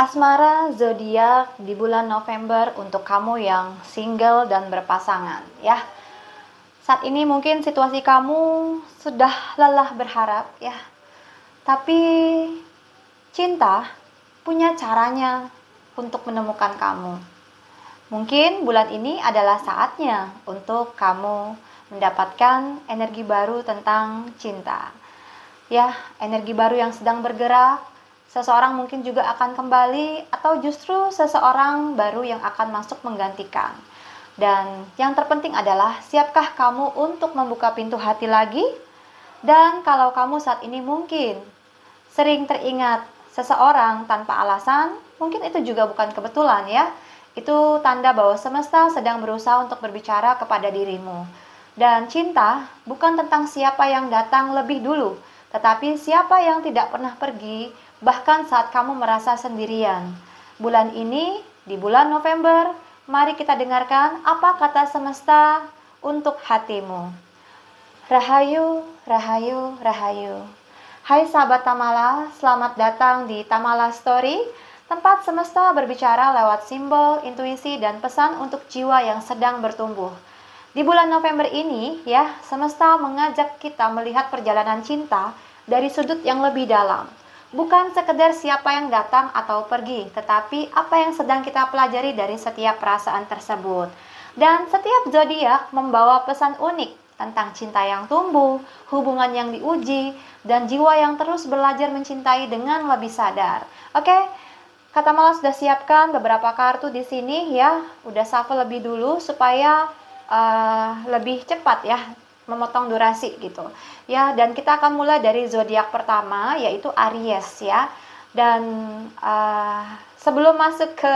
Asmara zodiak di bulan November untuk kamu yang single dan berpasangan ya. Saat ini mungkin situasi kamu sudah lelah berharap ya. Tapi cinta punya caranya untuk menemukan kamu. Mungkin bulan ini adalah saatnya untuk kamu mendapatkan energi baru tentang cinta. Ya, energi baru yang sedang bergerak. Seseorang mungkin juga akan kembali atau justru seseorang baru yang akan masuk menggantikan. Dan yang terpenting adalah siapkah kamu untuk membuka pintu hati lagi? Dan kalau kamu saat ini mungkin sering teringat seseorang tanpa alasan, mungkin itu juga bukan kebetulan ya. Itu tanda bahwa semesta sedang berusaha untuk berbicara kepada dirimu. Dan cinta bukan tentang siapa yang datang lebih dulu, tetapi siapa yang tidak pernah pergi, bahkan saat kamu merasa sendirian. Bulan ini, di bulan November, mari kita dengarkan apa kata semesta untuk hatimu. Rahayu, Rahayu, Rahayu. Hai sahabat Tamala, selamat datang di Tamala Story, tempat semesta berbicara lewat simbol, intuisi, dan pesan untuk jiwa yang sedang bertumbuh. Di bulan November ini, ya, semesta mengajak kita melihat perjalanan cinta dari sudut yang lebih dalam. Bukan sekedar siapa yang datang atau pergi, tetapi apa yang sedang kita pelajari dari setiap perasaan tersebut. Dan setiap zodiak membawa pesan unik tentang cinta yang tumbuh, hubungan yang diuji, dan jiwa yang terus belajar mencintai dengan lebih sadar. Oke, Kata Mala sudah siapkan beberapa kartu di sini ya. Udah shuffle lebih dulu supaya lebih cepat ya memotong durasi gitu ya. Dan kita akan mulai dari zodiak pertama yaitu Aries ya. Dan sebelum masuk ke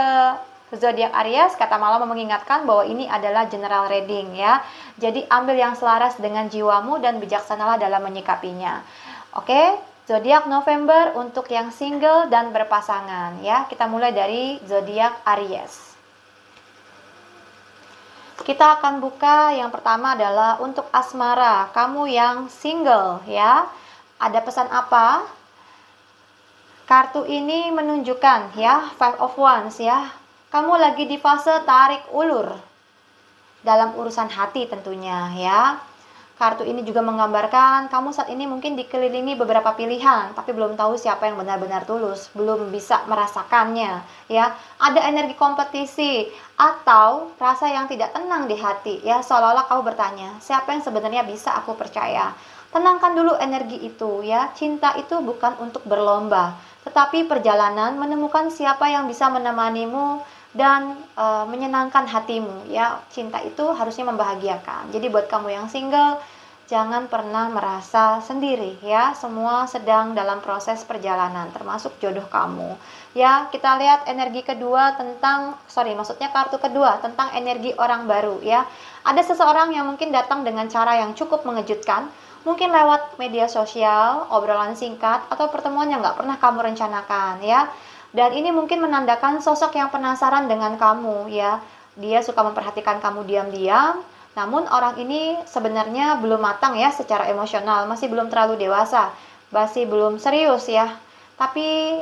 zodiak Aries, kata Mala mau mengingatkan bahwa ini adalah general reading ya. Jadi ambil yang selaras dengan jiwamu dan bijaksanalah dalam menyikapinya. Oke, zodiak November untuk yang single dan berpasangan ya. Kita mulai dari zodiak Aries. Kita akan buka yang pertama adalah untuk asmara, kamu yang single ya. Ada pesan apa? Kartu ini menunjukkan ya, Five of Wands ya. Kamu lagi di fase tarik ulur dalam urusan hati tentunya ya. Kartu ini juga menggambarkan kamu saat ini mungkin dikelilingi beberapa pilihan, tapi belum tahu siapa yang benar-benar tulus, belum bisa merasakannya, ya. Ada energi kompetisi atau rasa yang tidak tenang di hati, ya. Seolah-olah kamu bertanya, siapa yang sebenarnya bisa aku percaya? Tenangkan dulu energi itu, ya. Cinta itu bukan untuk berlomba, tetapi perjalanan menemukan siapa yang bisa menemanimu dan menyenangkan hatimu ya. Cinta itu harusnya membahagiakan. Jadi buat kamu yang single, jangan pernah merasa sendiri ya. Semua sedang dalam proses perjalanan, termasuk jodoh kamu ya. Kita lihat energi kedua tentang maksudnya kartu kedua tentang energi orang baru ya. Ada seseorang yang mungkin datang dengan cara yang cukup mengejutkan, mungkin lewat media sosial, obrolan singkat, atau pertemuan yang nggak pernah kamu rencanakan ya. Dan ini mungkin menandakan sosok yang penasaran dengan kamu ya. Dia suka memperhatikan kamu diam-diam. Namun orang ini sebenarnya belum matang ya secara emosional. Masih belum terlalu dewasa. Masih belum serius ya. Tapi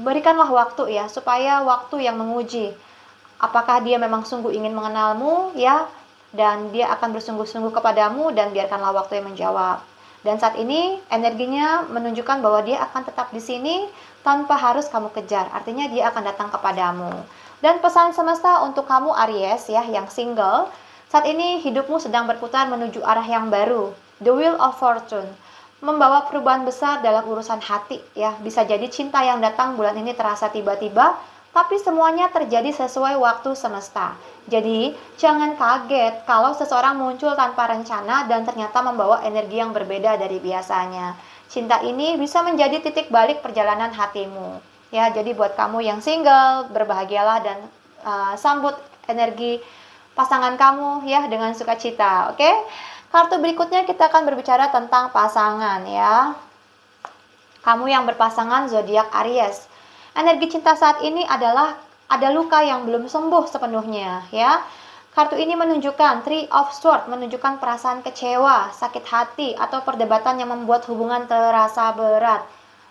berikanlah waktu ya. Supaya waktu yang menguji. Apakah dia memang sungguh ingin mengenalmu ya. Dan dia akan bersungguh-sungguh kepadamu. Dan biarkanlah waktu yang menjawab. Dan saat ini energinya menunjukkan bahwa dia akan tetap di sini tanpa harus kamu kejar. Artinya dia akan datang kepadamu. Dan pesan semesta untuk kamu Aries ya yang single, saat ini hidupmu sedang berputar menuju arah yang baru. The Wheel of Fortune membawa perubahan besar dalam urusan hati ya. Bisa jadi cinta yang datang bulan ini terasa tiba-tiba, tapi semuanya terjadi sesuai waktu semesta. Jadi, jangan kaget kalau seseorang muncul tanpa rencana dan ternyata membawa energi yang berbeda dari biasanya. Cinta ini bisa menjadi titik balik perjalanan hatimu. Ya, jadi buat kamu yang single, berbahagialah dan sambut energi pasangan kamu ya dengan sukacita. Oke? Kartu berikutnya kita akan berbicara tentang pasangan ya. Kamu yang berpasangan zodiak Aries. Energi cinta saat ini adalah ada luka yang belum sembuh sepenuhnya ya. Kartu ini menunjukkan Three of Swords, menunjukkan perasaan kecewa, sakit hati, atau perdebatan yang membuat hubungan terasa berat.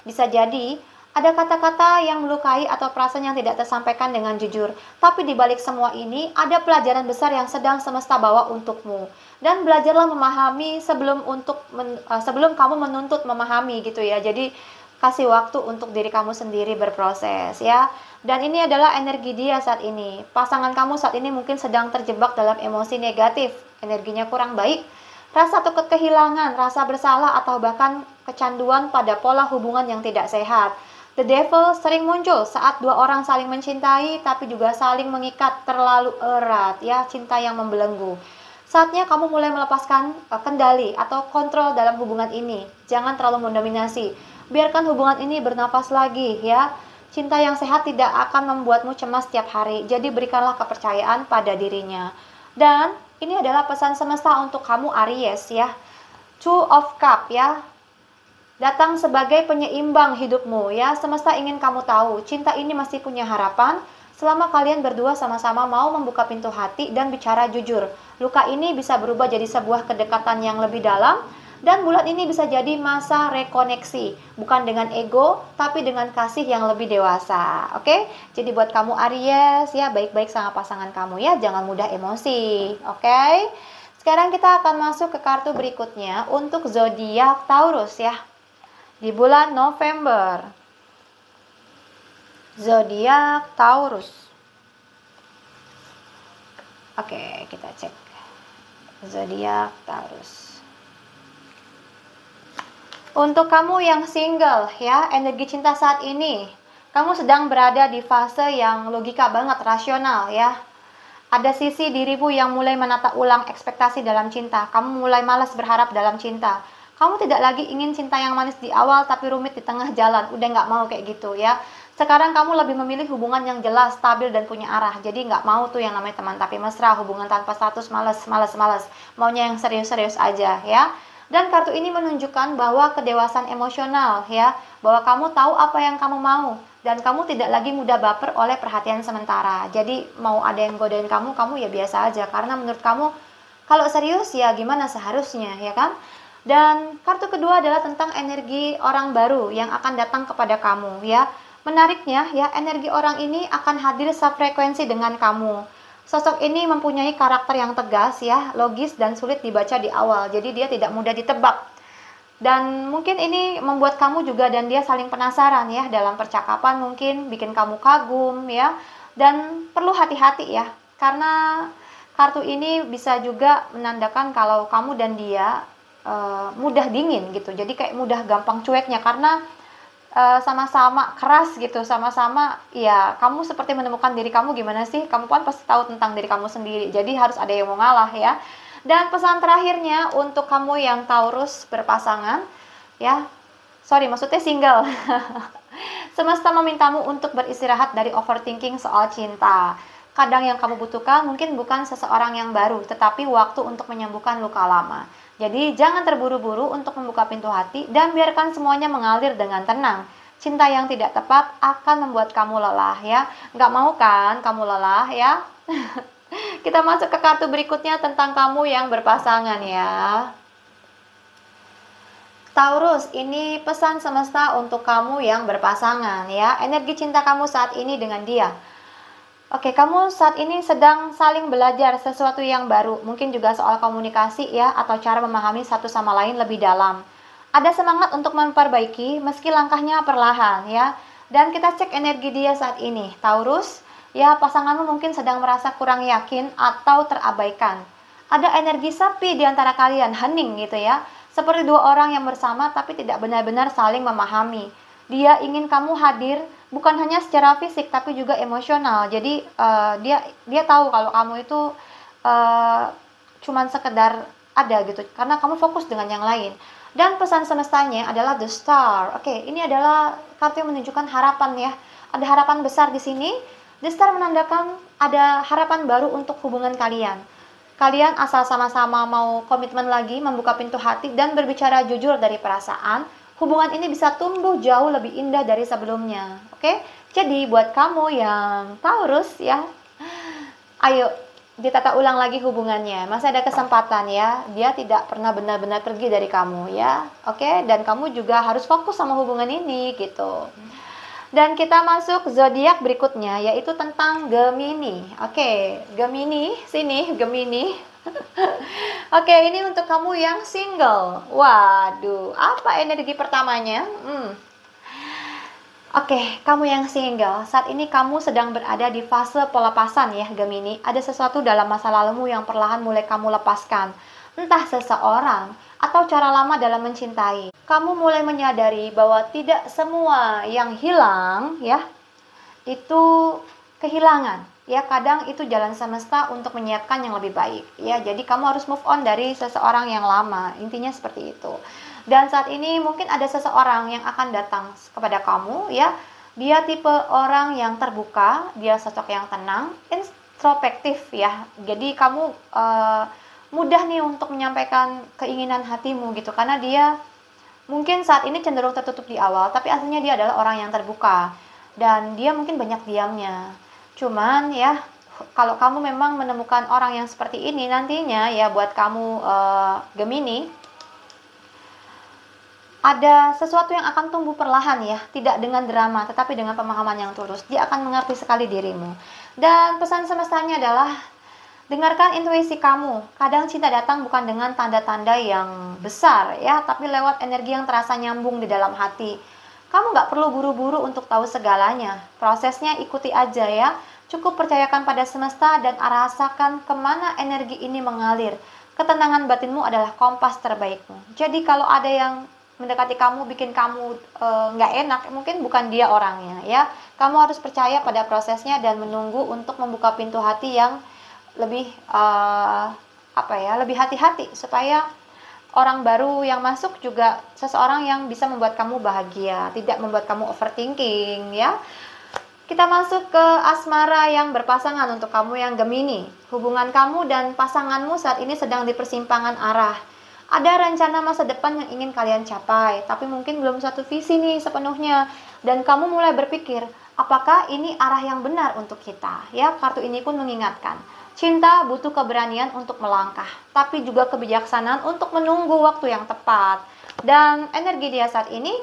Bisa jadi Ada kata-kata yang melukai atau perasaan yang tidak tersampaikan dengan jujur. Tapi di balik semua ini, ada pelajaran besar yang sedang semesta bawa untukmu. Dan belajarlah memahami sebelum kamu menuntut memahami gitu ya. Jadi kasih waktu untuk diri kamu sendiri berproses ya. Dan ini adalah energi dia saat ini. Pasangan kamu saat ini mungkin sedang terjebak dalam emosi negatif. Energinya kurang baik. Rasa takut kehilangan, rasa bersalah, atau bahkan kecanduan pada pola hubungan yang tidak sehat. The devil sering muncul saat dua orang saling mencintai tapi juga saling mengikat terlalu erat ya, cinta yang membelenggu. Saatnya kamu mulai melepaskan kendali atau kontrol dalam hubungan ini. Jangan terlalu mendominasi. Biarkan hubungan ini bernafas lagi ya. Cinta yang sehat tidak akan membuatmu cemas setiap hari. Jadi berikanlah kepercayaan pada dirinya. Dan ini adalah pesan semesta untuk kamu Aries ya. Two of Cup ya. Datang sebagai penyeimbang hidupmu ya. Semesta ingin kamu tahu, cinta ini masih punya harapan selama kalian berdua sama-sama mau membuka pintu hati dan bicara jujur. Luka ini bisa berubah jadi sebuah kedekatan yang lebih dalam, dan bulan ini bisa jadi masa rekoneksi, bukan dengan ego tapi dengan kasih yang lebih dewasa. Oke? Jadi buat kamu Aries ya, baik-baik sama pasangan kamu ya, jangan mudah emosi. Oke? Sekarang kita akan masuk ke kartu berikutnya untuk zodiak Taurus ya. Di bulan November, zodiak Taurus. Oke, kita cek zodiak Taurus. Untuk kamu yang single ya, energi cinta saat ini, kamu sedang berada di fase yang logika banget, rasional ya. Ada sisi dirimu yang mulai menata ulang ekspektasi dalam cinta. Kamu mulai malas berharap dalam cinta. Kamu tidak lagi ingin cinta yang manis di awal tapi rumit di tengah jalan. Udah nggak mau kayak gitu ya. Sekarang kamu lebih memilih hubungan yang jelas, stabil, dan punya arah. Jadi nggak mau tuh yang namanya teman tapi mesra, hubungan tanpa status, males. Maunya yang serius-serius aja ya. Dan kartu ini menunjukkan bahwa kedewasaan emosional ya. Bahwa kamu tahu apa yang kamu mau. Dan kamu tidak lagi mudah baper oleh perhatian sementara. Jadi mau ada yang godain kamu, kamu ya biasa aja. Karena menurut kamu, kalau serius ya gimana seharusnya ya kan. Dan kartu kedua adalah tentang energi orang baru yang akan datang kepada kamu ya. Menariknya ya, energi orang ini akan hadir sefrekuensi dengan kamu. Sosok ini mempunyai karakter yang tegas ya, logis dan sulit dibaca di awal. Jadi dia tidak mudah ditebak. Dan mungkin ini membuat kamu juga dan dia saling penasaran ya dalam percakapan, mungkin bikin kamu kagum ya. Dan perlu hati-hati ya, karena kartu ini bisa juga menandakan kalau kamu dan dia mudah dingin gitu. Jadi kayak mudah gampang cueknya karena sama-sama keras gitu, sama-sama ya kamu seperti menemukan diri kamu gimana sih, kamu kan pasti tahu tentang diri kamu sendiri, jadi harus ada yang mau ngalah ya. Dan pesan terakhirnya untuk kamu yang Taurus berpasangan ya, maksudnya single. Semesta memintamu untuk beristirahat dari overthinking soal cinta. Kadang yang kamu butuhkan mungkin bukan seseorang yang baru, tetapi waktu untuk menyembuhkan luka lama. Jadi jangan terburu-buru untuk membuka pintu hati dan biarkan semuanya mengalir dengan tenang. Cinta yang tidak tepat akan membuat kamu lelah ya. Nggak mau kan kamu lelah ya? Kita masuk ke kartu berikutnya tentang kamu yang berpasangan ya. Taurus, ini pesan semesta untuk kamu yang berpasangan ya. Energi cinta kamu saat ini dengan dia. Oke, kamu saat ini sedang saling belajar sesuatu yang baru. Mungkin juga soal komunikasi ya, atau cara memahami satu sama lain lebih dalam. Ada semangat untuk memperbaiki meski langkahnya perlahan ya. Dan kita cek energi dia saat ini. Taurus, ya pasanganmu mungkin sedang merasa kurang yakin atau terabaikan. Ada energi sapi di antara kalian, hening gitu ya. Seperti dua orang yang bersama tapi tidak benar-benar saling memahami. Dia ingin kamu hadir bukan hanya secara fisik tapi juga emosional. Jadi dia tahu kalau kamu itu cuman sekedar ada gitu karena kamu fokus dengan yang lain. Dan pesan semestanya adalah The Star. Oke, ini adalah kartu yang menunjukkan harapan ya. Ada harapan besar di sini. The Star menandakan ada harapan baru untuk hubungan kalian. Kalian asal sama-sama mau komitmen lagi, membuka pintu hati dan berbicara jujur dari perasaan, hubungan ini bisa tumbuh jauh lebih indah dari sebelumnya. Oke? Jadi buat kamu yang Taurus ya, ayo ditata ulang lagi hubungannya. Masih ada kesempatan ya. Dia tidak pernah benar-benar pergi dari kamu ya. Oke? Dan kamu juga harus fokus sama hubungan ini gitu. Dan kita masuk zodiak berikutnya, yaitu tentang Gemini. Oke, Gemini, sini Gemini. Oke, ini untuk kamu yang single. Waduh, apa energi pertamanya? Oke, kamu yang single, saat ini kamu sedang berada di fase pelepasan ya Gemini. Ada sesuatu dalam masa lalumu yang perlahan mulai kamu lepaskan. Entah seseorang atau cara lama dalam mencintai. Kamu mulai menyadari bahwa tidak semua yang hilang ya itu kehilangan. Ya, kadang itu jalan semesta untuk menyiapkan yang lebih baik. Ya, jadi kamu harus move on dari seseorang yang lama. Intinya seperti itu. Dan saat ini mungkin ada seseorang yang akan datang kepada kamu ya. Dia tipe orang yang terbuka, dia sosok yang tenang, introspektif ya. Jadi kamu mudah nih untuk menyampaikan keinginan hatimu gitu, karena dia mungkin saat ini cenderung tertutup di awal, tapi aslinya dia adalah orang yang terbuka dan dia mungkin banyak diamnya. Cuman ya, kalau kamu memang menemukan orang yang seperti ini nantinya ya, buat kamu Gemini, ada sesuatu yang akan tumbuh perlahan ya, tidak dengan drama tetapi dengan pemahaman yang tulus. Dia akan mengerti sekali dirimu. Dan pesan semestanya adalah dengarkan intuisi kamu. Kadang cinta datang bukan dengan tanda-tanda yang besar ya, tapi lewat energi yang terasa nyambung di dalam hati. Kamu nggak perlu buru-buru untuk tahu segalanya. Prosesnya ikuti aja ya. Cukup percayakan pada semesta dan rasakan kemana energi ini mengalir. Ketenangan batinmu adalah kompas terbaikmu. Jadi kalau ada yang mendekati kamu bikin kamu nggak enak, mungkin bukan dia orangnya ya. Kamu harus percaya pada prosesnya dan menunggu untuk membuka pintu hati yang lebih lebih hati-hati, supaya orang baru yang masuk juga seseorang yang bisa membuat kamu bahagia, tidak membuat kamu overthinking ya. Kita masuk ke asmara yang berpasangan untuk kamu yang Gemini. Hubungan kamu dan pasanganmu saat ini sedang di persimpangan arah. Ada rencana masa depan yang ingin kalian capai, tapi mungkin belum satu visi nih sepenuhnya. Dan kamu mulai berpikir, apakah ini arah yang benar untuk kita? Ya, kartu ini pun mengingatkan. Cinta butuh keberanian untuk melangkah, tapi juga kebijaksanaan untuk menunggu waktu yang tepat. Dan energi dia saat ini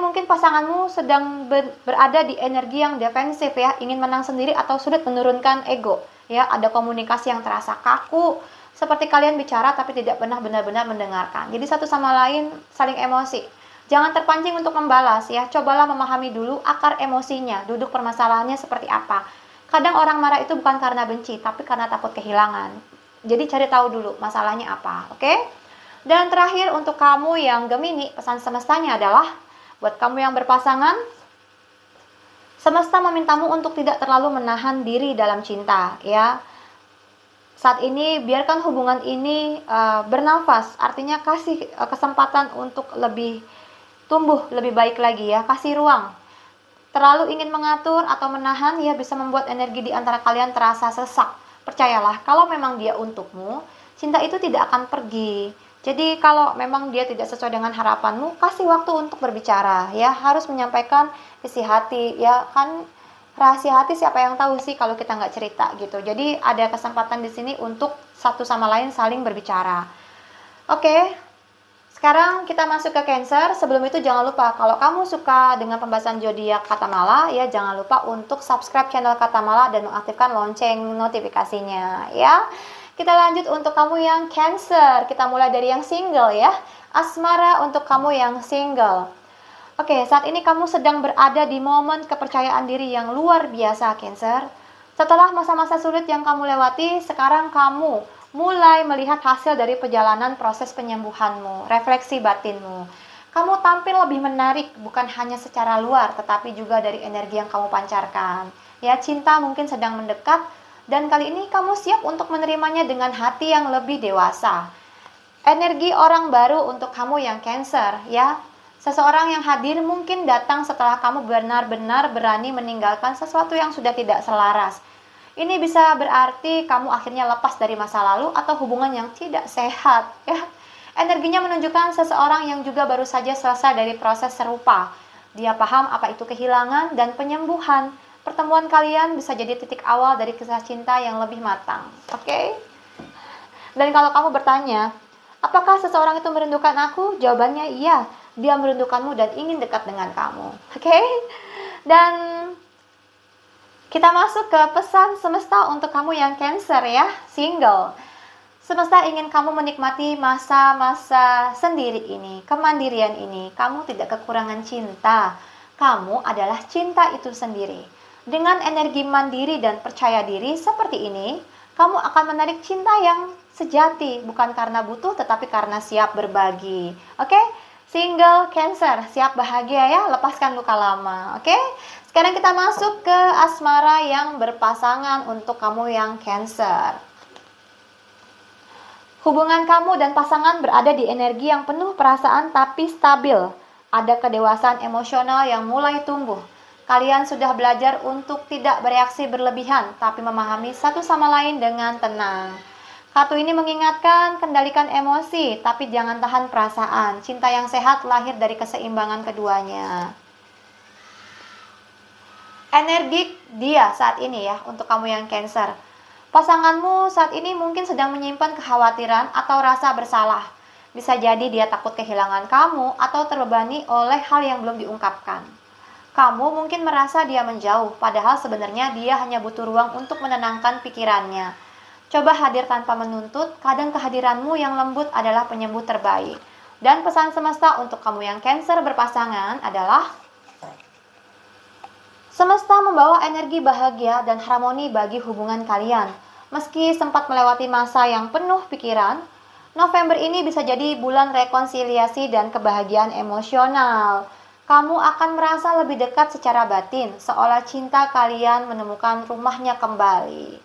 mungkin pasanganmu sedang berada di energi yang defensif ya, ingin menang sendiri atau sulit menurunkan ego. Ya, ada komunikasi yang terasa kaku, seperti kalian bicara tapi tidak pernah benar-benar mendengarkan. Jadi satu sama lain saling emosi. Jangan terpancing untuk membalas ya, cobalah memahami dulu akar emosinya, duduk permasalahannya seperti apa. Kadang orang marah itu bukan karena benci, tapi karena takut kehilangan. Jadi cari tahu dulu masalahnya apa, oke? Dan terakhir untuk kamu yang Gemini, pesan semestanya adalah buat kamu yang berpasangan, semesta memintamu untuk tidak terlalu menahan diri dalam cinta, ya. Saat ini biarkan hubungan ini bernafas, artinya kasih kesempatan untuk lebih tumbuh lebih baik lagi ya, kasih ruang. Terlalu ingin mengatur atau menahan ya bisa membuat energi di antara kalian terasa sesak. Percayalah, kalau memang dia untukmu, cinta itu tidak akan pergi. Jadi kalau memang dia tidak sesuai dengan harapanmu, kasih waktu untuk berbicara ya, harus menyampaikan isi hati ya, kan rahasia hati siapa yang tahu sih kalau kita nggak cerita gitu. Jadi ada kesempatan di sini untuk satu sama lain saling berbicara. Oke. Sekarang kita masuk ke Cancer. Sebelum itu jangan lupa, kalau kamu suka dengan pembahasan zodiak Katamala ya, jangan lupa untuk subscribe channel Katamala dan mengaktifkan lonceng notifikasinya ya. Kita lanjut untuk kamu yang Cancer. Kita mulai dari yang single ya. Asmara untuk kamu yang single. Oke, saat ini kamu sedang berada di momen kepercayaan diri yang luar biasa, Cancer. Setelah masa-masa sulit yang kamu lewati, sekarang kamu mulai melihat hasil dari perjalanan proses penyembuhanmu, refleksi batinmu. Kamu tampil lebih menarik, bukan hanya secara luar, tetapi juga dari energi yang kamu pancarkan. Ya, cinta mungkin sedang mendekat, dan kali ini kamu siap untuk menerimanya dengan hati yang lebih dewasa. Energi orang baru untuk kamu yang Cancer, ya. Seseorang yang hadir mungkin datang setelah kamu benar-benar berani meninggalkan sesuatu yang sudah tidak selaras. Ini bisa berarti kamu akhirnya lepas dari masa lalu atau hubungan yang tidak sehat ya. Energinya menunjukkan seseorang yang juga baru saja selesai dari proses serupa. Dia paham apa itu kehilangan dan penyembuhan. Pertemuan kalian bisa jadi titik awal dari kisah cinta yang lebih matang. Oke? Dan kalau kamu bertanya, apakah seseorang itu merindukan aku? Jawabannya iya. dia merindukanmu dan ingin dekat dengan kamu. Oke? Dan kita masuk ke pesan semesta untuk kamu yang Cancer ya, single. Semesta ingin kamu menikmati masa-masa sendiri ini, kemandirian ini. Kamu tidak kekurangan cinta. Kamu adalah cinta itu sendiri. Dengan energi mandiri dan percaya diri seperti ini, kamu akan menarik cinta yang sejati, bukan karena butuh tetapi karena siap berbagi. Oke? Single Cancer, siap bahagia ya, lepaskan luka lama. Oke? Sekarang kita masuk ke asmara yang berpasangan untuk kamu yang Cancer. Hubungan kamu dan pasangan berada di energi yang penuh perasaan tapi stabil. Ada kedewasaan emosional yang mulai tumbuh. Kalian sudah belajar untuk tidak bereaksi berlebihan, tapi memahami satu sama lain dengan tenang. Kartu ini mengingatkan kendalikan emosi, tapi jangan tahan perasaan. Cinta yang sehat lahir dari keseimbangan keduanya. Energi dia saat ini ya, untuk kamu yang Cancer. Pasanganmu saat ini mungkin sedang menyimpan kekhawatiran atau rasa bersalah. Bisa jadi dia takut kehilangan kamu atau terbebani oleh hal yang belum diungkapkan. Kamu mungkin merasa dia menjauh, padahal sebenarnya dia hanya butuh ruang untuk menenangkan pikirannya. Coba hadir tanpa menuntut, kadang kehadiranmu yang lembut adalah penyembuh terbaik. Dan pesan semesta untuk kamu yang Cancer berpasangan adalah semesta membawa energi bahagia dan harmoni bagi hubungan kalian. Meski sempat melewati masa yang penuh pikiran, November ini bisa jadi bulan rekonsiliasi dan kebahagiaan emosional. Kamu akan merasa lebih dekat secara batin, seolah cinta kalian menemukan rumahnya kembali.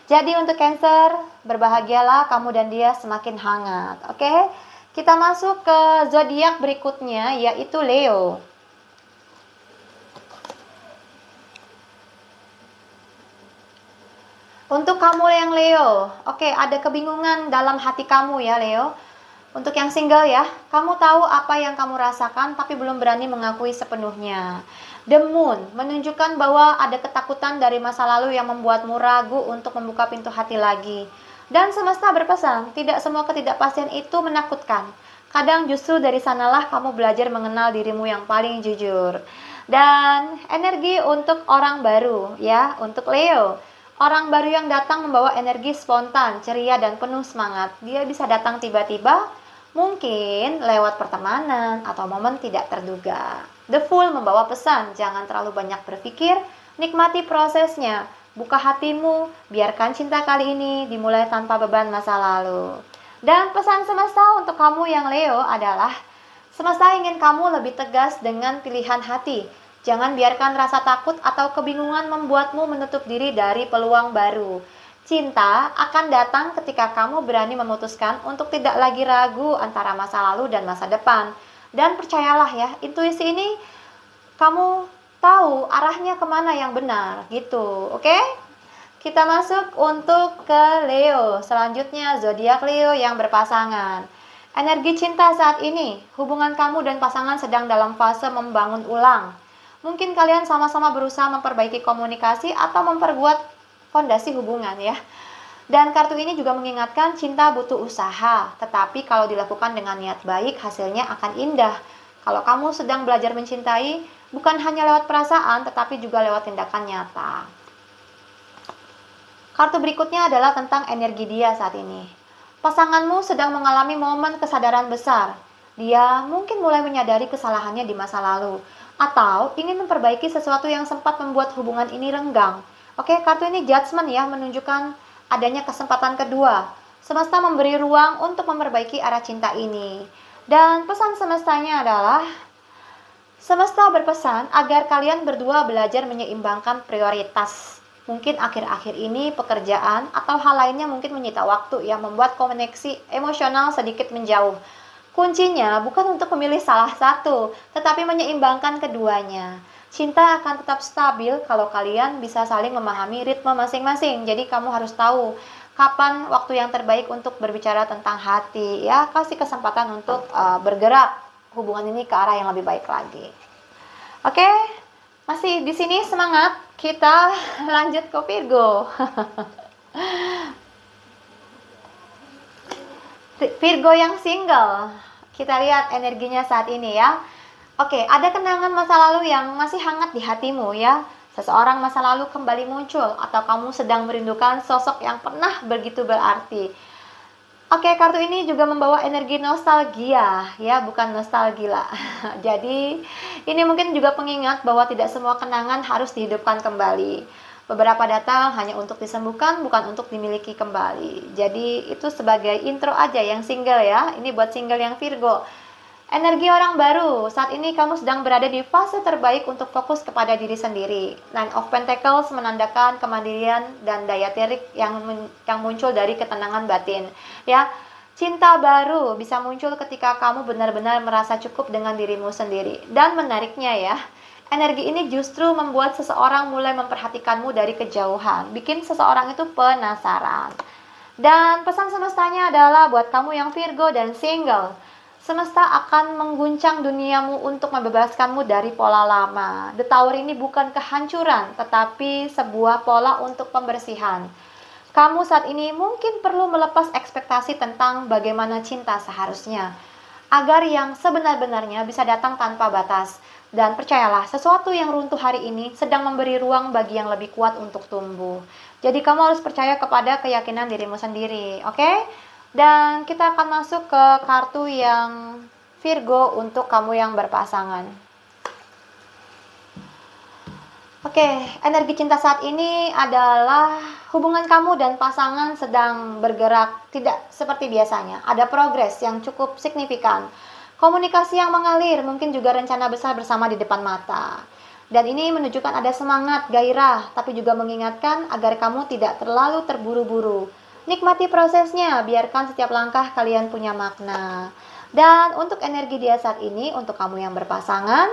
Jadi untuk Cancer, berbahagialah kamu dan dia semakin hangat. Oke? Kita masuk ke zodiak berikutnya, yaitu Leo. Untuk kamu yang Leo, oke, ada kebingungan dalam hati kamu ya Leo. Untuk yang single ya, kamu tahu apa yang kamu rasakan tapi belum berani mengakui sepenuhnya. The Moon menunjukkan bahwa ada ketakutan dari masa lalu yang membuatmu ragu untuk membuka pintu hati lagi. Dan semesta berpesan, tidak semua ketidakpastian itu menakutkan. Kadang justru dari sanalah kamu belajar mengenal dirimu yang paling jujur. Dan energi untuk orang baru ya, untuk Leo. Orang baru yang datang membawa energi spontan, ceria, dan penuh semangat. Dia bisa datang tiba-tiba, mungkin lewat pertemanan atau momen tidak terduga. The Fool membawa pesan, jangan terlalu banyak berpikir, nikmati prosesnya. Buka hatimu, biarkan cinta kali ini dimulai tanpa beban masa lalu. Dan pesan semesta untuk kamu yang Leo adalah, semesta ingin kamu lebih tegas dengan pilihan hati. Jangan biarkan rasa takut atau kebingungan membuatmu menutup diri dari peluang baru. Cinta akan datang ketika kamu berani memutuskan untuk tidak lagi ragu antara masa lalu dan masa depan. Dan percayalah ya, intuisi ini kamu tahu arahnya kemana yang benar gitu, oke? Kita masuk untuk ke Leo. Selanjutnya zodiak Leo yang berpasangan. Energi cinta saat ini, hubungan kamu dan pasangan sedang dalam fase membangun ulang. Mungkin kalian sama-sama berusaha memperbaiki komunikasi atau memperkuat fondasi hubungan ya. Dan kartu ini juga mengingatkan cinta butuh usaha, tetapi kalau dilakukan dengan niat baik hasilnya akan indah. Kalau kamu sedang belajar mencintai, bukan hanya lewat perasaan tetapi juga lewat tindakan nyata. Kartu berikutnya adalah tentang energi dia saat ini. Pasanganmu sedang mengalami momen kesadaran besar. Dia mungkin mulai menyadari kesalahannya di masa lalu, atau ingin memperbaiki sesuatu yang sempat membuat hubungan ini renggang. Oke, kartu ini Judgment ya, menunjukkan adanya kesempatan kedua. Semesta memberi ruang untuk memperbaiki arah cinta ini. Dan pesan semestanya adalah, semesta berpesan agar kalian berdua belajar menyeimbangkan prioritas. Mungkin akhir-akhir ini pekerjaan atau hal lainnya mungkin menyita waktu yang membuat koneksi emosional sedikit menjauh. Kuncinya bukan untuk memilih salah satu, tetapi menyeimbangkan keduanya. Cinta akan tetap stabil kalau kalian bisa saling memahami ritme masing-masing. Jadi kamu harus tahu kapan waktu yang terbaik untuk berbicara tentang hati. Ya, kasih kesempatan untuk bergerak hubungan ini ke arah yang lebih baik lagi. Oke, masih di sini semangat. Kita lanjut ke Virgo. Virgo yang single. Kita lihat energinya saat ini ya. Oke, ada kenangan masa lalu yang masih hangat di hatimu ya. Seseorang masa lalu kembali muncul atau kamu sedang merindukan sosok yang pernah begitu berarti. Oke, kartu ini juga membawa energi nostalgia ya, bukan nostalgia. Jadi, ini mungkin juga pengingat bahwa tidak semua kenangan harus dihidupkan kembali. Beberapa datang hanya untuk disembuhkan, bukan untuk dimiliki kembali. Jadi, itu sebagai intro aja yang single ya. Ini buat single yang Virgo. Energi orang baru, saat ini kamu sedang berada di fase terbaik untuk fokus kepada diri sendiri. Nine of Pentacles menandakan kemandirian dan daya tarik yang muncul dari ketenangan batin. Ya, cinta baru bisa muncul ketika kamu benar-benar merasa cukup dengan dirimu sendiri. Dan menariknya ya, energi ini justru membuat seseorang mulai memperhatikanmu dari kejauhan, bikin seseorang itu penasaran. Dan pesan semestanya adalah buat kamu yang Virgo dan single, semesta akan mengguncang duniamu untuk membebaskanmu dari pola lama. The Tower ini bukan kehancuran, tetapi sebuah pola untuk pembersihan. Kamu saat ini mungkin perlu melepas ekspektasi tentang bagaimana cinta seharusnya, agar yang sebenar-benarnya bisa datang tanpa batas. Dan percayalah, sesuatu yang runtuh hari ini sedang memberi ruang bagi yang lebih kuat untuk tumbuh. Jadi kamu harus percaya kepada keyakinan dirimu sendiri, oke? Dan kita akan masuk ke kartu yang Virgo untuk kamu yang berpasangan. Oke, energi cinta saat ini adalah hubungan kamu dan pasangan sedang bergerak tidak seperti biasanya. Ada progres yang cukup signifikan. Komunikasi yang mengalir, mungkin juga rencana besar bersama di depan mata. Dan ini menunjukkan ada semangat, gairah, tapi juga mengingatkan agar kamu tidak terlalu terburu-buru. Nikmati prosesnya, biarkan setiap langkah kalian punya makna. Dan untuk energi dia saat ini, untuk kamu yang berpasangan,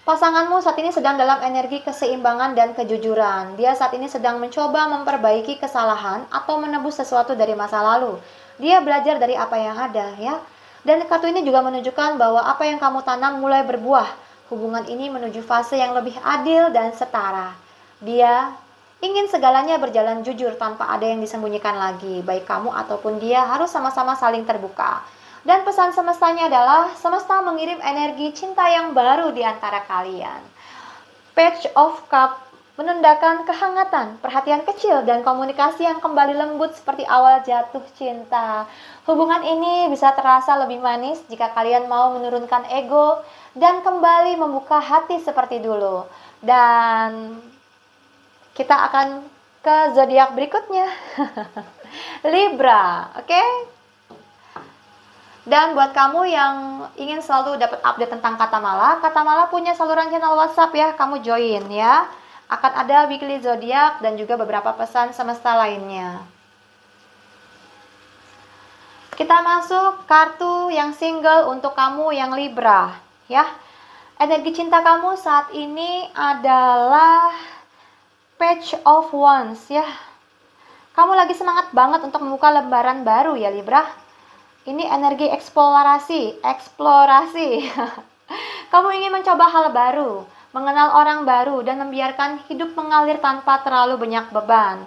pasanganmu saat ini sedang dalam energi keseimbangan dan kejujuran. Dia saat ini sedang mencoba memperbaiki kesalahan atau menebus sesuatu dari masa lalu. Dia belajar dari apa yang ada ya. Dan kartu ini juga menunjukkan bahwa apa yang kamu tanam mulai berbuah. Hubungan ini menuju fase yang lebih adil dan setara. Dia ingin segalanya berjalan jujur tanpa ada yang disembunyikan lagi. Baik kamu ataupun dia harus sama-sama saling terbuka. Dan pesan semestanya adalah semesta mengirim energi cinta yang baru di antara kalian. Page of Cup menandakan kehangatan, perhatian kecil, dan komunikasi yang kembali lembut seperti awal jatuh cinta. Hubungan ini bisa terasa lebih manis jika kalian mau menurunkan ego dan kembali membuka hati seperti dulu. Dan kita akan ke zodiak berikutnya. Libra, oke? Dan buat kamu yang ingin selalu dapat update tentang Kata Mala punya saluran channel WhatsApp ya, kamu join ya. Akan ada weekly zodiak dan juga beberapa pesan semesta lainnya. Kita masuk kartu yang single untuk kamu yang Libra ya. Energi cinta kamu saat ini adalah Page of Wands ya. Kamu lagi semangat banget untuk membuka lembaran baru ya Libra. Ini energi eksplorasi. Kamu ingin mencoba hal baru, mengenal orang baru, dan membiarkan hidup mengalir tanpa terlalu banyak beban.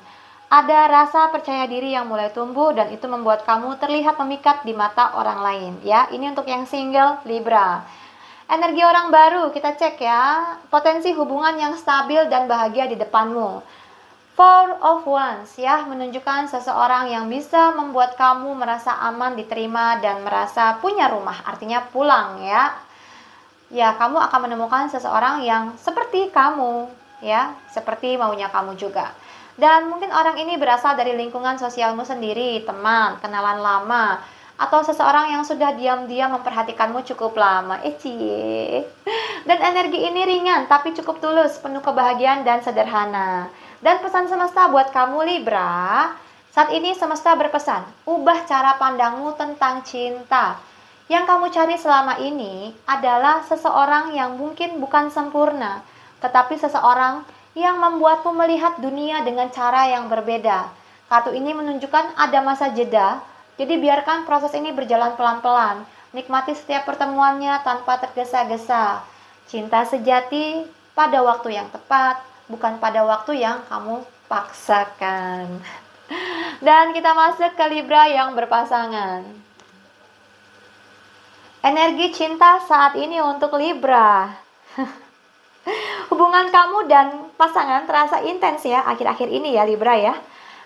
Ada rasa percaya diri yang mulai tumbuh dan itu membuat kamu terlihat memikat di mata orang lain ya. Ini untuk yang single Libra. Energi orang baru, kita cek ya. Potensi hubungan yang stabil dan bahagia di depanmu. Four of Wands ya, menunjukkan seseorang yang bisa membuat kamu merasa aman, diterima, dan merasa punya rumah. Artinya pulang ya. Ya, kamu akan menemukan seseorang yang seperti kamu ya, seperti maunya kamu juga. Dan mungkin orang ini berasal dari lingkungan sosialmu sendiri, teman, kenalan lama, atau seseorang yang sudah diam-diam memperhatikanmu cukup lama. Cie. Dan energi ini ringan tapi cukup tulus, penuh kebahagiaan dan sederhana. Dan pesan semesta buat kamu Libra, saat ini semesta berpesan, ubah cara pandangmu tentang cinta. Yang kamu cari selama ini adalah seseorang yang mungkin bukan sempurna, tetapi seseorang yang membuatmu melihat dunia dengan cara yang berbeda. Kartu ini menunjukkan ada masa jeda. Jadi biarkan proses ini berjalan pelan-pelan. Nikmati setiap pertemuannya tanpa tergesa-gesa. Cinta sejati pada waktu yang tepat, bukan pada waktu yang kamu paksakan. Dan kita masuk ke Libra yang berpasangan. Energi cinta saat ini untuk Libra. Hubungan kamu dan pasangan terasa intens ya akhir-akhir ini ya Libra ya.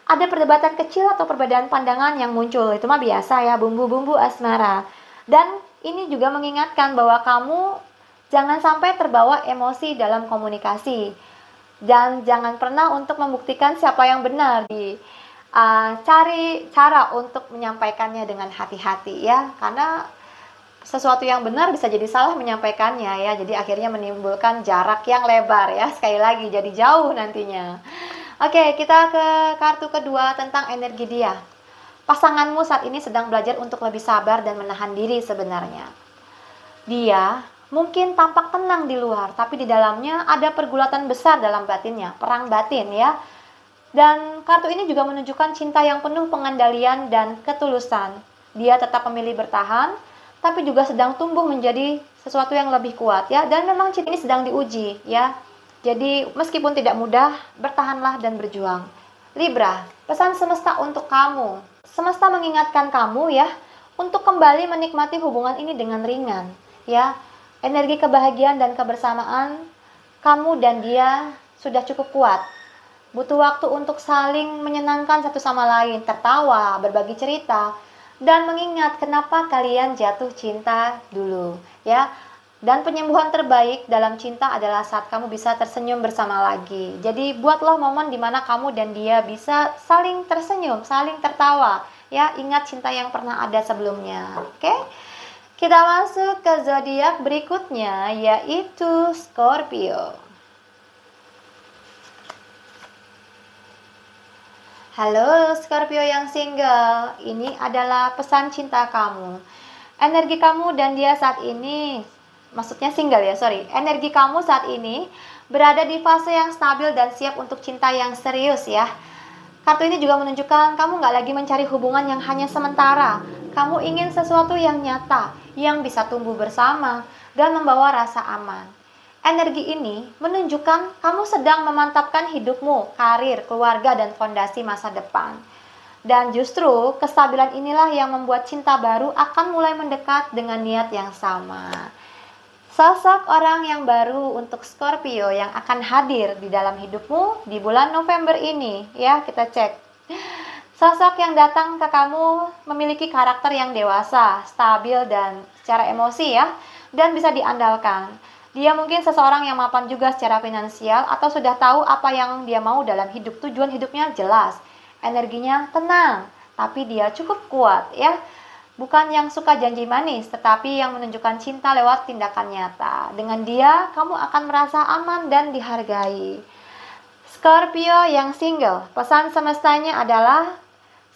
Ada perdebatan kecil atau perbedaan pandangan yang muncul, itu mah biasa ya, bumbu-bumbu asmara. Dan ini juga mengingatkan bahwa kamu jangan sampai terbawa emosi dalam komunikasi. Dan jangan pernah untuk membuktikan siapa yang benar. Cari cara untuk menyampaikannya dengan hati-hati ya, karena sesuatu yang benar bisa jadi salah menyampaikannya ya, jadi akhirnya menimbulkan jarak yang lebar ya, sekali lagi jadi jauh nantinya. Oke, kita ke kartu kedua tentang energi dia. Pasanganmu saat ini sedang belajar untuk lebih sabar dan menahan diri sebenarnya. Dia mungkin tampak tenang di luar, tapi di dalamnya ada pergulatan besar dalam batinnya, perang batin ya. Dan kartu ini juga menunjukkan cinta yang penuh pengendalian dan ketulusan. Dia tetap memilih bertahan, tapi juga sedang tumbuh menjadi sesuatu yang lebih kuat ya. Dan memang cinta ini sedang diuji ya. Jadi meskipun tidak mudah, bertahanlah dan berjuang. Libra, pesan semesta untuk kamu. Semesta mengingatkan kamu ya, untuk kembali menikmati hubungan ini dengan ringan ya. Energi kebahagiaan dan kebersamaan kamu dan dia sudah cukup kuat. Butuh waktu untuk saling menyenangkan satu sama lain, tertawa, berbagi cerita, dan mengingat kenapa kalian jatuh cinta dulu ya. Dan penyembuhan terbaik dalam cinta adalah saat kamu bisa tersenyum bersama lagi. Jadi buatlah momen di mana kamu dan dia bisa saling tersenyum, saling tertawa ya. Ingat cinta yang pernah ada sebelumnya. Oke? Kita masuk ke zodiak berikutnya, yaitu Scorpio. Halo Scorpio yang single, ini adalah pesan cinta kamu. Energi kamu dan dia saat ini, maksudnya single ya, energi kamu saat ini berada di fase yang stabil dan siap untuk cinta yang serius ya. Kartu ini juga menunjukkan kamu nggak lagi mencari hubungan yang hanya sementara. Kamu ingin sesuatu yang nyata, yang bisa tumbuh bersama dan membawa rasa aman. Energi ini menunjukkan kamu sedang memantapkan hidupmu, karir, keluarga, dan fondasi masa depan. Dan justru kestabilan inilah yang membuat cinta baru akan mulai mendekat dengan niat yang sama. Sosok orang yang baru untuk Scorpio yang akan hadir di dalam hidupmu di bulan November ini, ya kita cek. Sosok yang datang ke kamu memiliki karakter yang dewasa, stabil, dan secara emosi ya, dan bisa diandalkan. Dia mungkin seseorang yang mapan juga secara finansial atau sudah tahu apa yang dia mau dalam hidup. Tujuan hidupnya jelas, energinya tenang, tapi dia cukup kuat ya. Bukan yang suka janji manis, tetapi yang menunjukkan cinta lewat tindakan nyata. Dengan dia, kamu akan merasa aman dan dihargai. Scorpio yang single, pesan semestanya adalah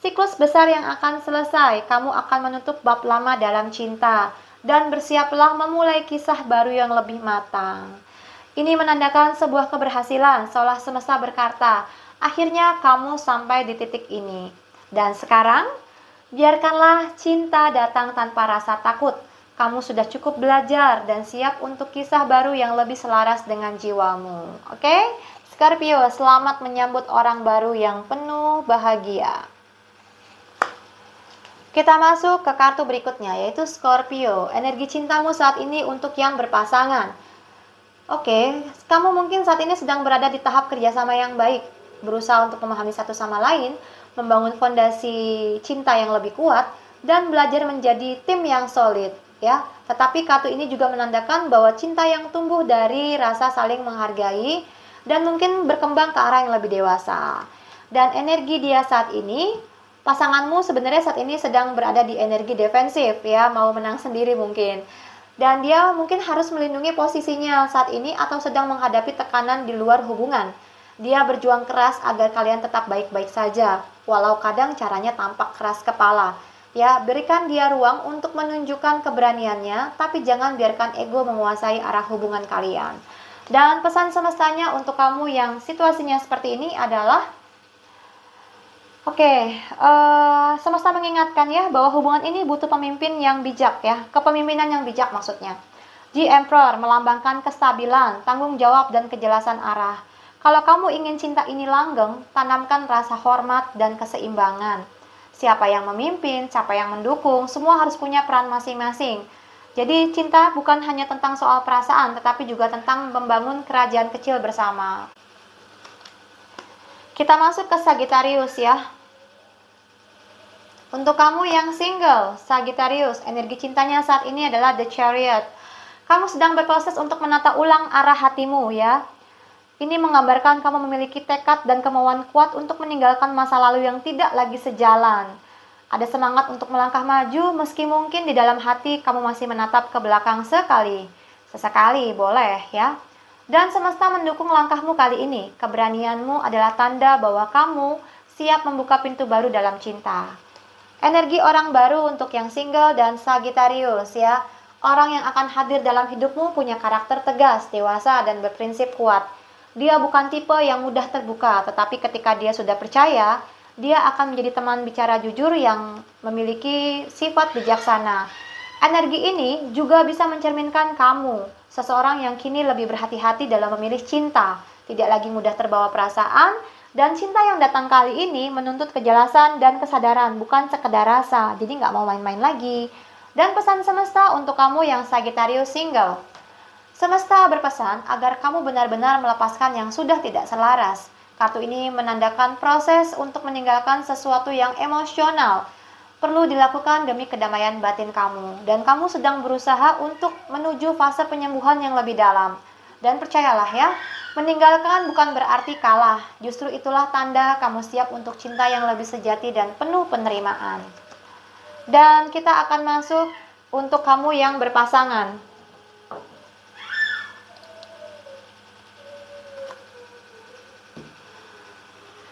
siklus besar yang akan selesai. Kamu akan menutup bab lama dalam cinta. Dan bersiaplah memulai kisah baru yang lebih matang. Ini menandakan sebuah keberhasilan, seolah semesta berkata, akhirnya kamu sampai di titik ini. Dan sekarang, biarkanlah cinta datang tanpa rasa takut. Kamu sudah cukup belajar dan siap untuk kisah baru yang lebih selaras dengan jiwamu. Oke? Scorpio, selamat menyambut orang baru yang penuh bahagia. Kita masuk ke kartu berikutnya, yaitu Scorpio. Energi cintamu saat ini untuk yang berpasangan. Oke, kamu mungkin saat ini sedang berada di tahap kerjasama yang baik. Berusaha untuk memahami satu sama lain, membangun fondasi cinta yang lebih kuat, dan belajar menjadi tim yang solid. Ya, tetapi kartu ini juga menandakan bahwa cinta yang tumbuh dari rasa saling menghargai, dan mungkin berkembang ke arah yang lebih dewasa. Dan energi dia saat ini, pasanganmu sebenarnya saat ini sedang berada di energi defensif ya, mau menang sendiri mungkin. Dan dia mungkin harus melindungi posisinya saat ini atau sedang menghadapi tekanan di luar hubungan. Dia berjuang keras agar kalian tetap baik-baik saja, walau kadang caranya tampak keras kepala. Ya, berikan dia ruang untuk menunjukkan keberaniannya, tapi jangan biarkan ego menguasai arah hubungan kalian. Dan pesan semestanya untuk kamu yang situasinya seperti ini adalah semesta mengingatkan ya bahwa hubungan ini butuh pemimpin yang bijak ya, kepemimpinan yang bijak maksudnya. The Emperor melambangkan kestabilan, tanggung jawab, dan kejelasan arah. Kalau kamu ingin cinta ini langgeng, tanamkan rasa hormat dan keseimbangan. Siapa yang memimpin, siapa yang mendukung, semua harus punya peran masing-masing. Jadi cinta bukan hanya tentang soal perasaan, tetapi juga tentang membangun kerajaan kecil bersama. Kita masuk ke Sagittarius ya. Untuk kamu yang single, Sagittarius, energi cintanya saat ini adalah The Chariot. Kamu sedang berproses untuk menata ulang arah hatimu ya. Ini menggambarkan kamu memiliki tekad dan kemauan kuat untuk meninggalkan masa lalu yang tidak lagi sejalan. Ada semangat untuk melangkah maju meski mungkin di dalam hati kamu masih menatap ke belakang sesekali boleh ya. Dan semesta mendukung langkahmu kali ini. Keberanianmu adalah tanda bahwa kamu siap membuka pintu baru dalam cinta. Energi orang baru untuk yang single dan Sagittarius ya. Orang yang akan hadir dalam hidupmu punya karakter tegas, dewasa, dan berprinsip kuat. Dia bukan tipe yang mudah terbuka, tetapi ketika dia sudah percaya, dia akan menjadi teman bicara jujur yang memiliki sifat bijaksana. Energi ini juga bisa mencerminkan kamu, seseorang yang kini lebih berhati-hati dalam memilih cinta, tidak lagi mudah terbawa perasaan, dan cinta yang datang kali ini menuntut kejelasan dan kesadaran, bukan sekedar rasa, jadi nggak mau main-main lagi. Dan pesan semesta untuk kamu yang Sagittarius single. Semesta berpesan agar kamu benar-benar melepaskan yang sudah tidak selaras. Kartu ini menandakan proses untuk meninggalkan sesuatu yang emosional. Perlu dilakukan demi kedamaian batin kamu. Dan kamu sedang berusaha untuk menuju fase penyembuhan yang lebih dalam. Dan percayalah ya, meninggalkan bukan berarti kalah. Justru itulah tanda kamu siap untuk cinta yang lebih sejati dan penuh penerimaan. Dan kita akan masuk untuk kamu yang berpasangan.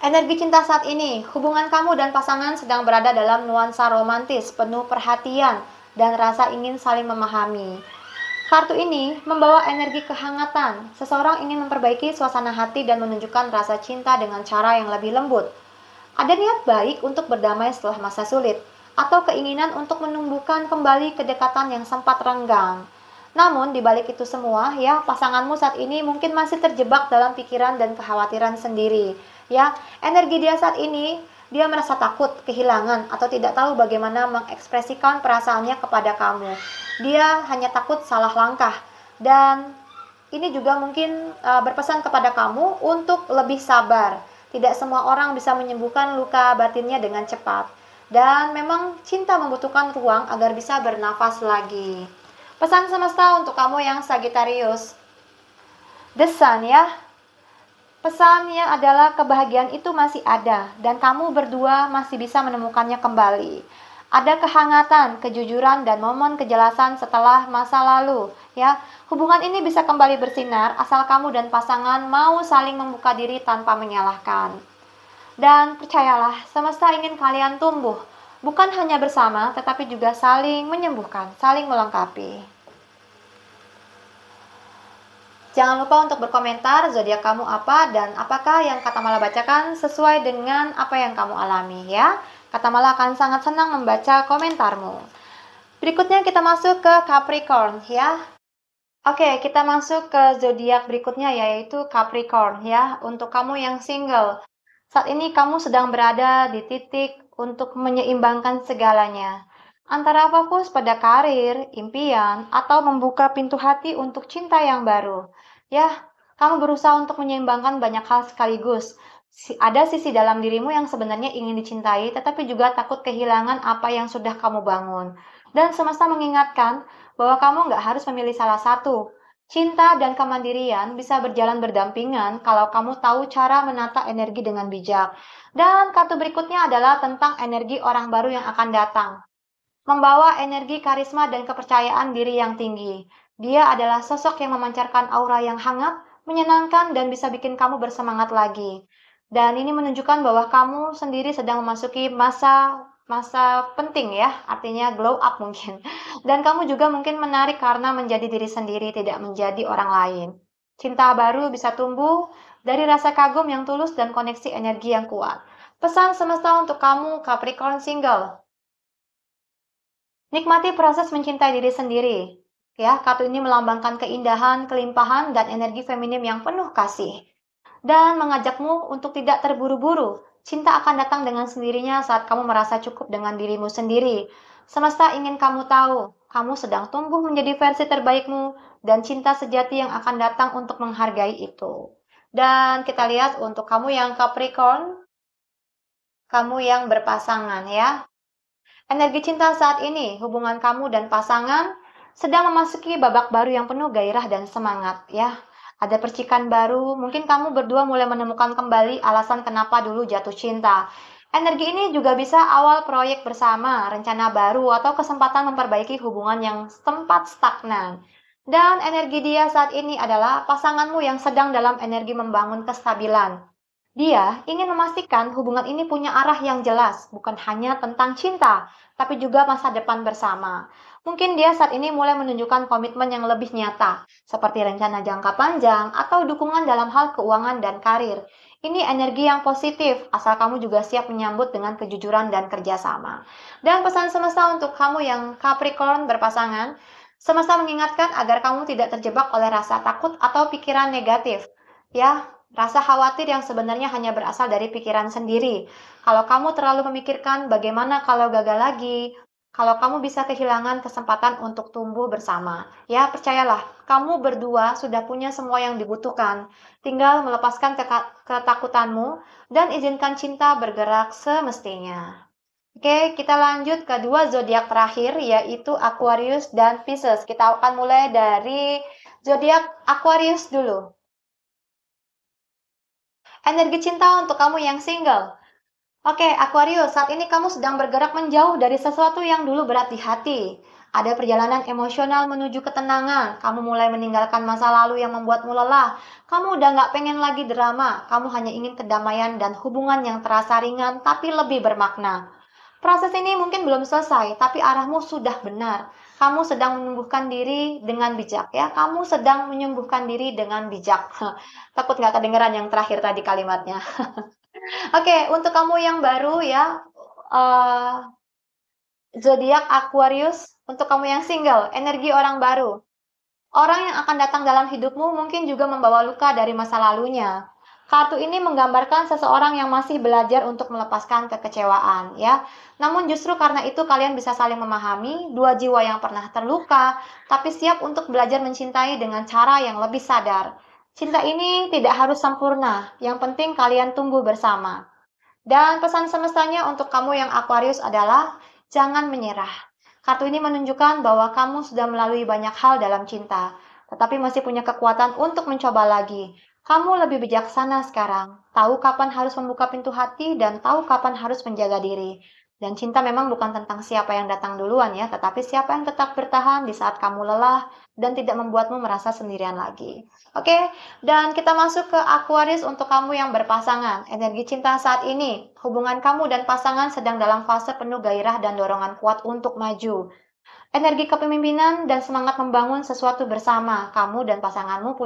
Energi cinta saat ini, hubungan kamu dan pasangan sedang berada dalam nuansa romantis, penuh perhatian, dan rasa ingin saling memahami. Kartu ini membawa energi kehangatan. Seseorang ingin memperbaiki suasana hati dan menunjukkan rasa cinta dengan cara yang lebih lembut. Ada niat baik untuk berdamai setelah masa sulit, atau keinginan untuk menumbuhkan kembali kedekatan yang sempat renggang. Namun, di balik itu semua, ya, pasanganmu saat ini mungkin masih terjebak dalam pikiran dan kekhawatiran sendiri. Ya, energi dia saat ini, dia merasa takut, kehilangan, atau tidak tahu bagaimana mengekspresikan perasaannya kepada kamu. Dia hanya takut salah langkah. Dan ini juga mungkin berpesan kepada kamu untuk lebih sabar. Tidak semua orang bisa menyembuhkan luka batinnya dengan cepat. Dan memang cinta membutuhkan ruang agar bisa bernafas lagi. Pesan semesta untuk kamu yang Sagittarius. The Sun ya. Pesannya adalah kebahagiaan itu masih ada dan kamu berdua masih bisa menemukannya kembali. Ada kehangatan, kejujuran, dan momen kejelasan setelah masa lalu. Ya, hubungan ini bisa kembali bersinar asal kamu dan pasangan mau saling membuka diri tanpa menyalahkan. Dan percayalah, semesta ingin kalian tumbuh, bukan hanya bersama, tetapi juga saling menyembuhkan, saling melengkapi. Jangan lupa untuk berkomentar zodiak kamu apa dan apakah yang Kata Mala bacakan sesuai dengan apa yang kamu alami ya. Kata Mala akan sangat senang membaca komentarmu. Berikutnya kita masuk ke Capricorn ya. Oke, kita masuk ke zodiak berikutnya yaitu Capricorn ya. Untuk kamu yang single, saat ini kamu sedang berada di titik untuk menyeimbangkan segalanya. Antara fokus pada karir, impian, atau membuka pintu hati untuk cinta yang baru. Ya, kamu berusaha untuk menyeimbangkan banyak hal sekaligus. Ada sisi dalam dirimu yang sebenarnya ingin dicintai, tetapi juga takut kehilangan apa yang sudah kamu bangun. Dan semesta mengingatkan bahwa kamu nggak harus memilih salah satu. Cinta dan kemandirian bisa berjalan berdampingan kalau kamu tahu cara menata energi dengan bijak. Dan kartu berikutnya adalah tentang energi orang baru yang akan datang. Membawa energi karisma dan kepercayaan diri yang tinggi. Dia adalah sosok yang memancarkan aura yang hangat, menyenangkan, dan bisa bikin kamu bersemangat lagi. Dan ini menunjukkan bahwa kamu sendiri sedang memasuki masa penting ya, artinya glow up mungkin. Dan kamu juga mungkin menarik karena menjadi diri sendiri, tidak menjadi orang lain. Cinta baru bisa tumbuh dari rasa kagum yang tulus dan koneksi energi yang kuat. Pesan semesta untuk kamu, Capricorn single. Nikmati proses mencintai diri sendiri. Ya, kartu ini melambangkan keindahan, kelimpahan, dan energi feminim yang penuh kasih. Dan mengajakmu untuk tidak terburu-buru. Cinta akan datang dengan sendirinya saat kamu merasa cukup dengan dirimu sendiri. Semesta ingin kamu tahu, Kamu sedang tumbuh menjadi versi terbaikmu dan cinta sejati yang akan datang untuk menghargai itu. Dan kita lihat untuk kamu yang Capricorn, kamu yang berpasangan ya. Energi cinta saat ini, hubungan kamu dan pasangan sedang memasuki babak baru yang penuh gairah dan semangat ya. Ada percikan baru, mungkin kamu berdua mulai menemukan kembali alasan kenapa dulu jatuh cinta. Energi ini juga bisa awal proyek bersama, rencana baru, atau kesempatan memperbaiki hubungan yang sempat stagnan. Dan energi dia saat ini adalah pasanganmu yang sedang dalam energi membangun kestabilan. Dia ingin memastikan hubungan ini punya arah yang jelas, bukan hanya tentang cinta, tapi juga masa depan bersama. Mungkin dia saat ini mulai menunjukkan komitmen yang lebih nyata, seperti rencana jangka panjang atau dukungan dalam hal keuangan dan karir. Ini energi yang positif, asal kamu juga siap menyambut dengan kejujuran dan kerjasama. Dan pesan semesta untuk kamu yang Capricorn berpasangan, semesta mengingatkan agar kamu tidak terjebak oleh rasa takut atau pikiran negatif. Ya, rasa khawatir yang sebenarnya hanya berasal dari pikiran sendiri. Kalau kamu terlalu memikirkan bagaimana kalau gagal lagi, kalau kamu bisa kehilangan kesempatan untuk tumbuh bersama. Ya, percayalah, kamu berdua sudah punya semua yang dibutuhkan. Tinggal melepaskan ketakutanmu dan izinkan cinta bergerak semestinya. Oke, kita lanjut ke dua zodiak terakhir, yaitu Aquarius dan Pisces. Kita akan mulai dari zodiak Aquarius dulu. Energi cinta untuk kamu yang single. Oke, Aquarius, saat ini kamu sedang bergerak menjauh dari sesuatu yang dulu berat di hati. Ada perjalanan emosional menuju ketenangan. Kamu mulai meninggalkan masa lalu yang membuatmu lelah. Kamu udah nggak pengen lagi drama. Kamu hanya ingin kedamaian dan hubungan yang terasa ringan tapi lebih bermakna. Proses ini mungkin belum selesai, tapi arahmu sudah benar. Kamu sedang menyembuhkan diri dengan bijak ya. Kamu sedang menyembuhkan diri dengan bijak. Takut nggak kedengeran yang terakhir tadi kalimatnya. Oke, untuk kamu yang baru ya, zodiak Aquarius, untuk kamu yang single, energi orang baru. Orang yang akan datang dalam hidupmu mungkin juga membawa luka dari masa lalunya. Kartu ini menggambarkan seseorang yang masih belajar untuk melepaskan kekecewaan, ya. Namun justru karena itu kalian bisa saling memahami, dua jiwa yang pernah terluka, tapi siap untuk belajar mencintai dengan cara yang lebih sadar. Cinta ini tidak harus sempurna, yang penting kalian tumbuh bersama. Dan pesan semestanya untuk kamu yang Aquarius adalah jangan menyerah. Kartu ini menunjukkan bahwa kamu sudah melalui banyak hal dalam cinta, tetapi masih punya kekuatan untuk mencoba lagi. Kamu lebih bijaksana sekarang, tahu kapan harus membuka pintu hati dan tahu kapan harus menjaga diri. Dan cinta memang bukan tentang siapa yang datang duluan ya, tetapi siapa yang tetap bertahan di saat kamu lelah dan tidak membuatmu merasa sendirian lagi. Oke, dan kita masuk ke Aquarius untuk kamu yang berpasangan. Energi cinta saat ini, hubungan kamu dan pasangan sedang dalam fase penuh gairah dan dorongan kuat untuk maju. Energi kepemimpinan dan semangat membangun sesuatu bersama. Kamu dan pasanganmu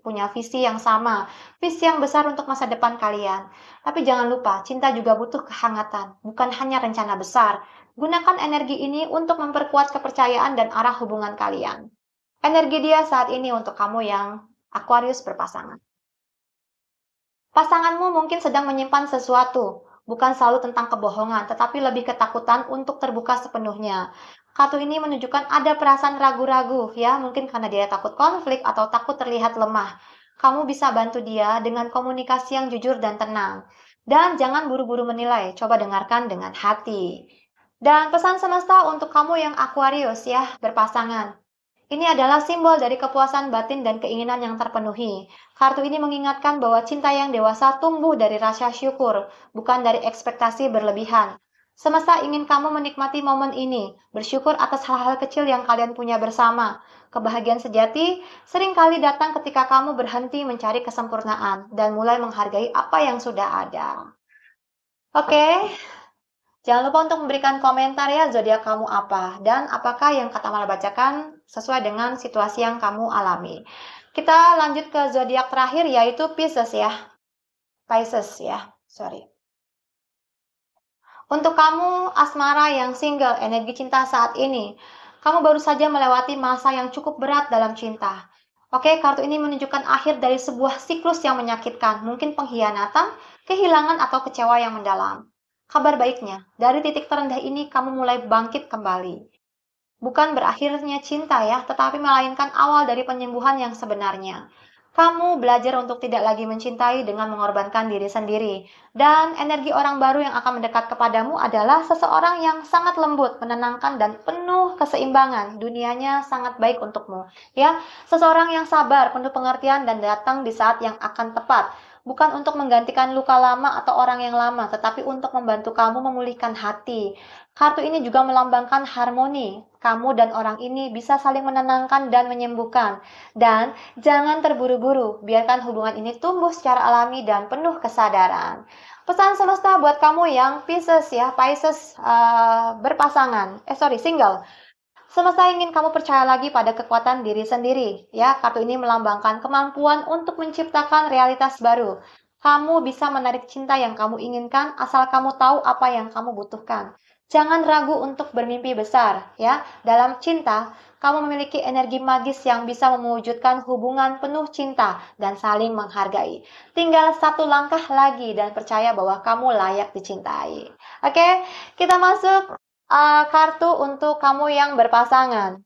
punya visi yang sama, visi yang besar untuk masa depan kalian. Tapi jangan lupa, cinta juga butuh kehangatan, bukan hanya rencana besar. Gunakan energi ini untuk memperkuat kepercayaan dan arah hubungan kalian. Energi dia saat ini untuk kamu yang Aquarius berpasangan. Pasanganmu mungkin sedang menyimpan sesuatu, bukan selalu tentang kebohongan, tetapi lebih ketakutan untuk terbuka sepenuhnya. Kartu ini menunjukkan ada perasaan ragu-ragu, ya, mungkin karena dia takut konflik atau takut terlihat lemah. Kamu bisa bantu dia dengan komunikasi yang jujur dan tenang. Dan jangan buru-buru menilai, coba dengarkan dengan hati. Dan pesan semesta untuk kamu yang Aquarius ya, berpasangan. Ini adalah simbol dari kepuasan batin dan keinginan yang terpenuhi. Kartu ini mengingatkan bahwa cinta yang dewasa tumbuh dari rasa syukur, bukan dari ekspektasi berlebihan. Semesta ingin kamu menikmati momen ini, bersyukur atas hal-hal kecil yang kalian punya bersama. Kebahagiaan sejati seringkali datang ketika kamu berhenti mencari kesempurnaan dan mulai menghargai apa yang sudah ada. Oke, jangan lupa untuk memberikan komentar ya zodiak kamu apa dan apakah yang Kak Tamara bacakan sesuai dengan situasi yang kamu alami. Kita lanjut ke zodiak terakhir yaitu Pisces ya. Pisces ya, sorry. Untuk kamu asmara yang single, energi cinta saat ini, kamu baru saja melewati masa yang cukup berat dalam cinta. Oke, kartu ini menunjukkan akhir dari sebuah siklus yang menyakitkan, mungkin pengkhianatan, kehilangan atau kecewa yang mendalam. Kabar baiknya, dari titik terendah ini kamu mulai bangkit kembali. bukan berakhirnya cinta ya, tetapi melainkan awal dari penyembuhan yang sebenarnya. Kamu belajar untuk tidak lagi mencintai dengan mengorbankan diri sendiri. Dan energi orang baru yang akan mendekat kepadamu adalah seseorang yang sangat lembut, menenangkan, dan penuh keseimbangan. Dunianya sangat baik untukmu. Ya, seseorang yang sabar, penuh pengertian, dan datang di saat yang akan tepat. Bukan untuk menggantikan luka lama atau orang yang lama, tetapi untuk membantu kamu memulihkan hati. Kartu ini juga melambangkan harmoni. Kamu dan orang ini bisa saling menenangkan dan menyembuhkan. Dan jangan terburu-buru, biarkan hubungan ini tumbuh secara alami dan penuh kesadaran. Pesan semesta buat kamu yang Pisces ya, Pisces berpasangan. Single. Semesta ingin kamu percaya lagi pada kekuatan diri sendiri. Ya, kartu ini melambangkan kemampuan untuk menciptakan realitas baru. Kamu bisa menarik cinta yang kamu inginkan asal kamu tahu apa yang kamu butuhkan. Jangan ragu untuk bermimpi besar, ya. Dalam cinta, kamu memiliki energi magis yang bisa mewujudkan hubungan penuh cinta dan saling menghargai. Tinggal satu langkah lagi dan percaya bahwa kamu layak dicintai. Oke, kita masuk kartu untuk kamu yang berpasangan.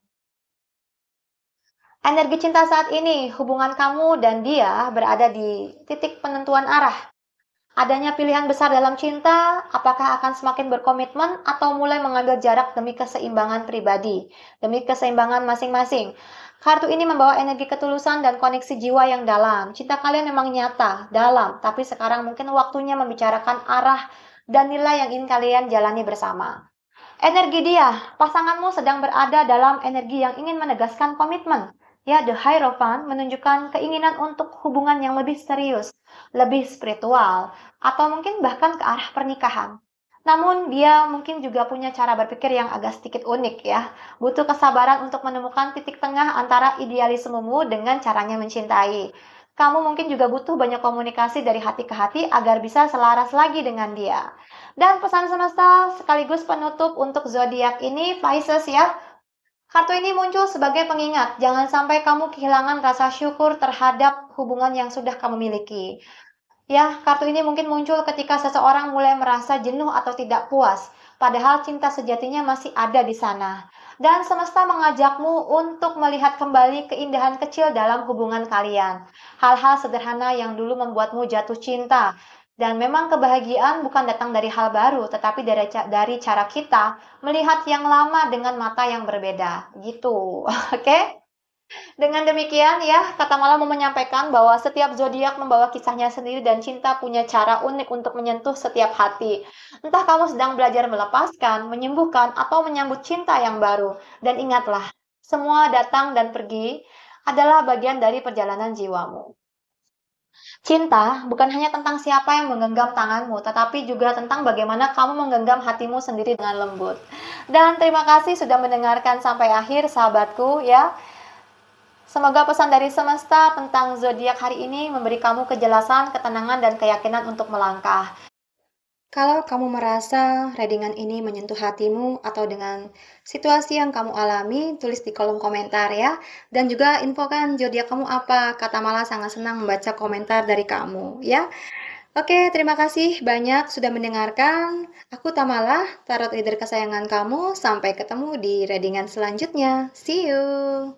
Energi cinta saat ini, hubungan kamu dan dia berada di titik penentuan arah. Adanya pilihan besar dalam cinta, apakah akan semakin berkomitmen atau mulai mengambil jarak demi keseimbangan pribadi, demi keseimbangan masing-masing. Kartu ini membawa energi ketulusan dan koneksi jiwa yang dalam. Cinta kalian memang nyata, dalam, tapi sekarang mungkin waktunya membicarakan arah dan nilai yang ingin kalian jalani bersama. Energi dia, pasanganmu sedang berada dalam energi yang ingin menegaskan komitmen. Ya, The Hierophant menunjukkan keinginan untuk hubungan yang lebih serius, lebih spiritual, atau mungkin bahkan ke arah pernikahan. Namun dia mungkin juga punya cara berpikir yang agak sedikit unik ya. Butuh kesabaran untuk menemukan titik tengah antara idealismemu dengan caranya mencintai. Kamu mungkin juga butuh banyak komunikasi dari hati ke hati agar bisa selaras lagi dengan dia. Dan pesan semesta sekaligus penutup untuk zodiak ini Pisces ya. Kartu ini muncul sebagai pengingat, jangan sampai kamu kehilangan rasa syukur terhadap hubungan yang sudah kamu miliki. Ya, kartu ini mungkin muncul ketika seseorang mulai merasa jenuh atau tidak puas, padahal cinta sejatinya masih ada di sana. Dan semesta mengajakmu untuk melihat kembali keindahan kecil dalam hubungan kalian. Hal-hal sederhana yang dulu membuatmu jatuh cinta. Dan memang kebahagiaan bukan datang dari hal baru, tetapi dari cara kita melihat yang lama dengan mata yang berbeda. Gitu. Oke? Dengan demikian ya, kata malam mau menyampaikan bahwa setiap zodiak membawa kisahnya sendiri dan cinta punya cara unik untuk menyentuh setiap hati. Entah kamu sedang belajar melepaskan, menyembuhkan, atau menyambut cinta yang baru. Dan ingatlah, semua datang dan pergi adalah bagian dari perjalanan jiwamu. Cinta bukan hanya tentang siapa yang menggenggam tanganmu, tetapi juga tentang bagaimana kamu menggenggam hatimu sendiri dengan lembut. Dan terima kasih sudah mendengarkan sampai akhir, sahabatku ya. Semoga pesan dari semesta tentang zodiak hari ini memberi kamu kejelasan, ketenangan, dan keyakinan untuk melangkah. Kalau kamu merasa readingan ini menyentuh hatimu atau dengan situasi yang kamu alami, tulis di kolom komentar ya. Dan juga infokan zodiak kamu apa. Kata Mala sangat senang membaca komentar dari kamu ya. Oke, terima kasih banyak sudah mendengarkan. Aku Tamala, tarot reader kesayangan kamu. Sampai ketemu di readingan selanjutnya. See you.